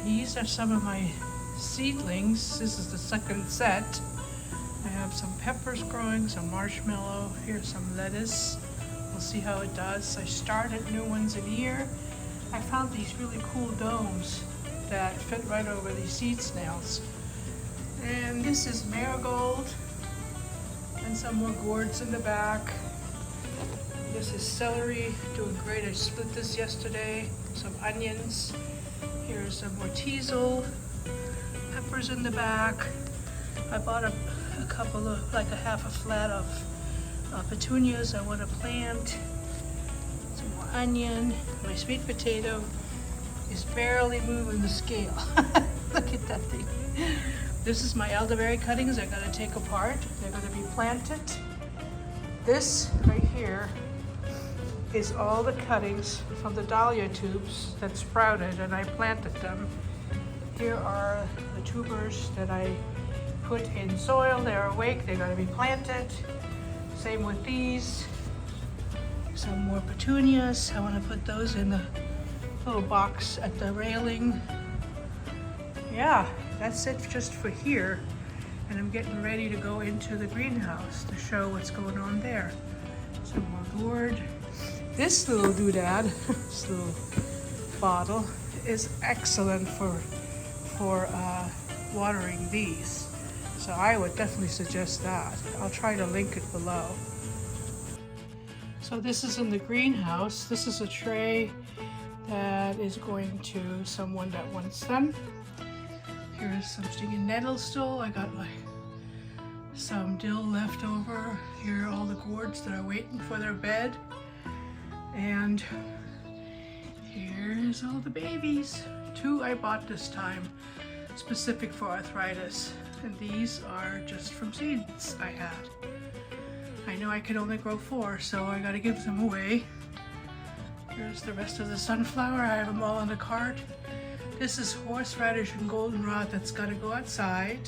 These are some of my seedlings. This is the second set. I have some peppers growing, some marshmallow. Here's some lettuce. We'll see how it does. I started new ones in here. I found these really cool domes that fit right over these seed snails. And this is marigold and some more gourds in the back. This is celery, doing great. I split this yesterday. Some onions. Here's some more teasel. Peppers in the back. I bought a couple of, like a half a flat of petunias I want to plant. Some more onion. My sweet potato is barely moving the scale. Look at that thing. This is my elderberry cuttings I gotta take apart. They're gonna be planted. This right here is all the cuttings from the dahlia tubes that sprouted and I planted them. Here are the tubers that I put in soil. They're awake, they're gonna be planted. Same with these. Some more petunias. I wanna put those in the little box at the railing. Yeah, that's it just for here. And I'm getting ready to go into the greenhouse to show what's going on there. Some more gourd. This little doodad, this little bottle, is excellent for watering these. So I would definitely suggest that. I'll try to link it below. So this is in the greenhouse. This is a tray that is going to someone that wants them. Here's some stinging nettle still. I got like some dill left over. Here are all the gourds that are waiting for their bed. And here's all the babies. 2 I bought this time, specific for arthritis. And these are just from seeds I had. I know I could only grow 4, so I gotta give them away. Here's the rest of the sunflower. I have them all in the cart. This is horseradish and goldenrod that's gotta go outside.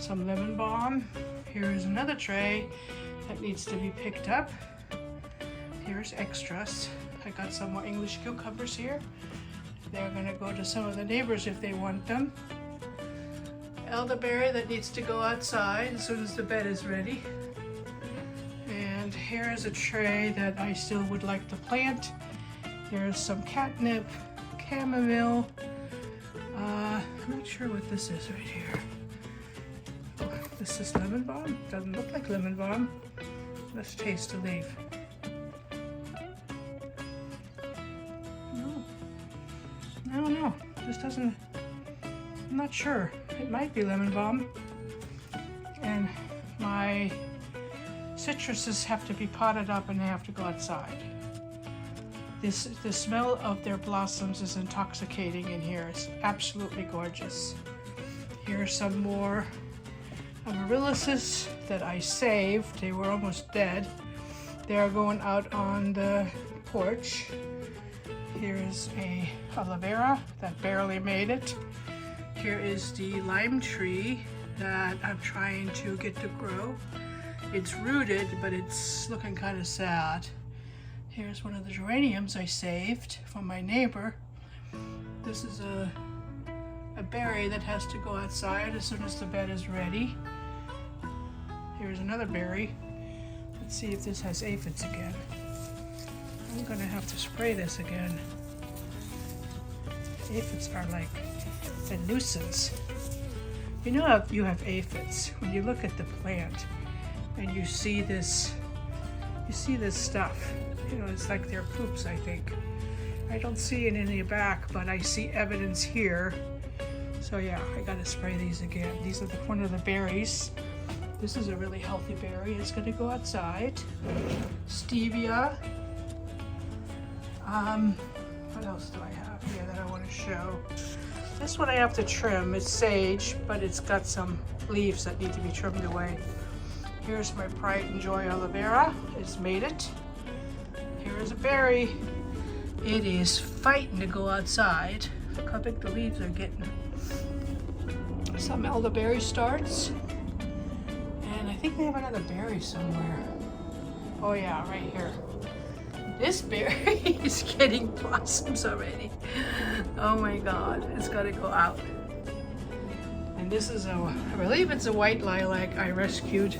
Some lemon balm. Here's another tray that needs to be picked up. Here's extras. I got some more English cucumbers here. They're gonna go to some of the neighbors if they want them. Elderberry that needs to go outside as soon as the bed is ready. And here's a tray that I still would like to plant. Here's some catnip, chamomile. I'm not sure what this is right here. Oh, this is lemon balm. Doesn't look like lemon balm. Let's taste the leaf. No, I don't know. This doesn't. I'm not sure. It might be lemon balm. And my citruses have to be potted up and they have to go outside. The smell of their blossoms is intoxicating in here. It's absolutely gorgeous. Here's some more amaryllises that I saved. They were almost dead. They are going out on the porch. Here's a aloe vera that barely made it. Here is the lime tree that I'm trying to get to grow. It's rooted, but it's looking kind of sad. Here's one of the geraniums I saved from my neighbor. This is a berry that has to go outside as soon as the bed is ready. Here's another berry. Let's see if this has aphids again. I'm gonna have to spray this again. Aphids are like a nuisance. You know how you have aphids when you look at the plant and you see this stuff. You know, it's like their poops, I think. I don't see it in the back, but I see evidence here. So yeah, I gotta spray these again. These are one of the berries. This is a really healthy berry. It's gonna go outside. Stevia. What else do I have here that I want to show? This one I have to trim. It's sage, but it's got some leaves that need to be trimmed away. Here's my Pride and Joy aloe vera. It's made it. Here's a berry. It is fighting to go outside. Look how big the leaves are getting. Some elderberry starts. And I think we have another berry somewhere. Oh yeah, right here. This berry is getting blossoms already. Oh my God, it's gotta go out. And this is I believe it's a white lilac I rescued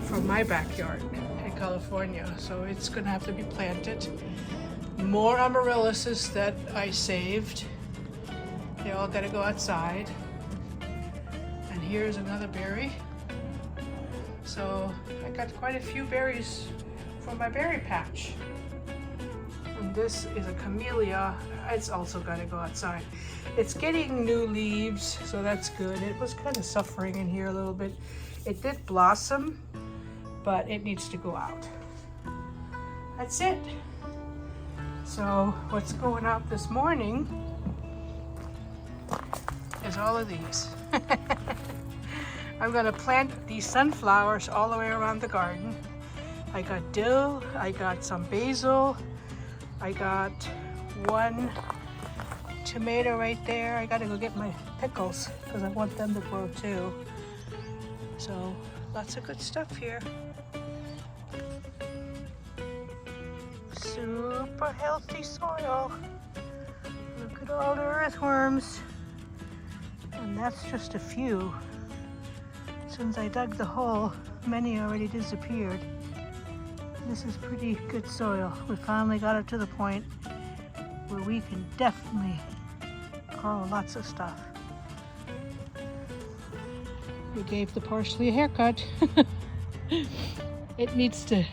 from my backyard in California. So it's gonna have to be planted. More amaryllises that I saved. They all gotta go outside. And here's another berry. So I got quite a few berries from my berry patch. And this is a camellia. It's also got to go outside. It's getting new leaves, so that's good. It was kind of suffering in here a little bit. It did blossom, but it needs to go out. That's it. So what's going out this morning is all of these. I'm gonna plant these sunflowers all the way around the garden. I got dill, I got some basil, I got one tomato right there. I gotta go get my pickles because I want them to grow too. So lots of good stuff here. Super healthy soil. Look at all the earthworms. And that's just a few. Since I dug the hole, many already disappeared. This is pretty good soil. We finally got it to the point where we can definitely grow lots of stuff. We gave the parsley a haircut. It needs to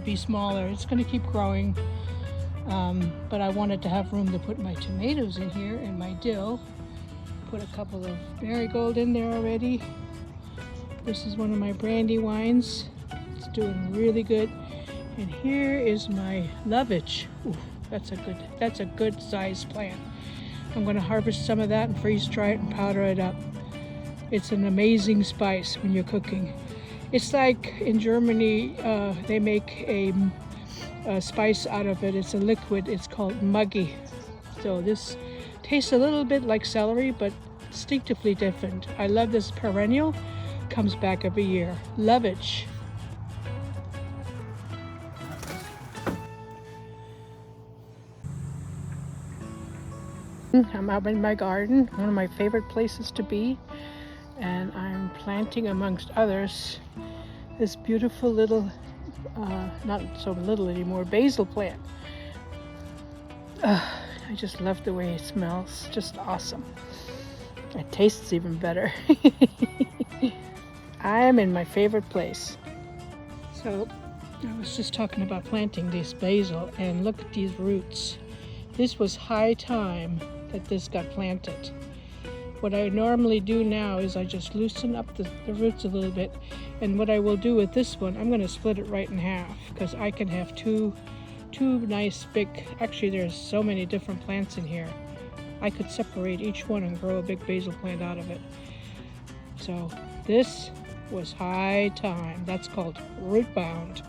be smaller. It's going to keep growing, but I wanted to have room to put my tomatoes in here and my dill. Put a couple of marigold in there already. This is one of my brandy wines. It's doing really good. And here is my lovage. Ooh, that's a good size plant. I'm going to harvest some of that and freeze dry it and powder it up. It's an amazing spice when you're cooking. It's like in Germany, they make a spice out of it. It's a liquid. It's called muggy. So this tastes a little bit like celery, but distinctively different. I love this perennial. Comes back every year. Lovage. I'm out in my garden, one of my favorite places to be, and I'm planting, amongst others, this beautiful little, not so little anymore, basil plant. I just love the way it smells, just awesome. It tastes even better. I'm in my favorite place. So I was just talking about planting this basil, and look at these roots. This was high time that this got planted. What I normally do now is I just loosen up the roots a little bit, and what I will do with this one, I'm going to split it right in half because I can have two nice big, actually there's so many different plants in here. I could separate each one and grow a big basil plant out of it. So this was high time. That's called root bound.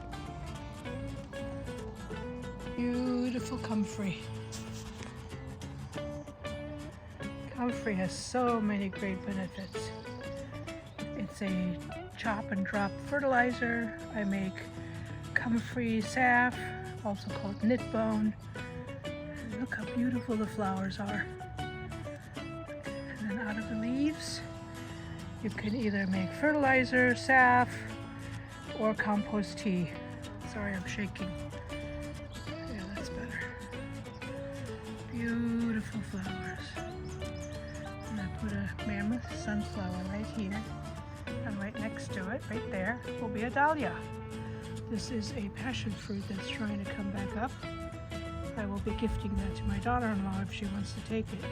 Beautiful comfrey. Comfrey has so many great benefits. It's a chop and drop fertilizer. I make comfrey salve, also called knit bone. Look how beautiful the flowers are. And then out of the leaves, you can either make fertilizer, salve, or compost tea. Sorry, I'm shaking. Yeah, that's better. Beautiful flowers. And I put a mammoth sunflower right here, and right next to it, right there, will be a dahlia. This is a passion fruit that's trying to come back up. I will be gifting that to my daughter-in-law if she wants to take it.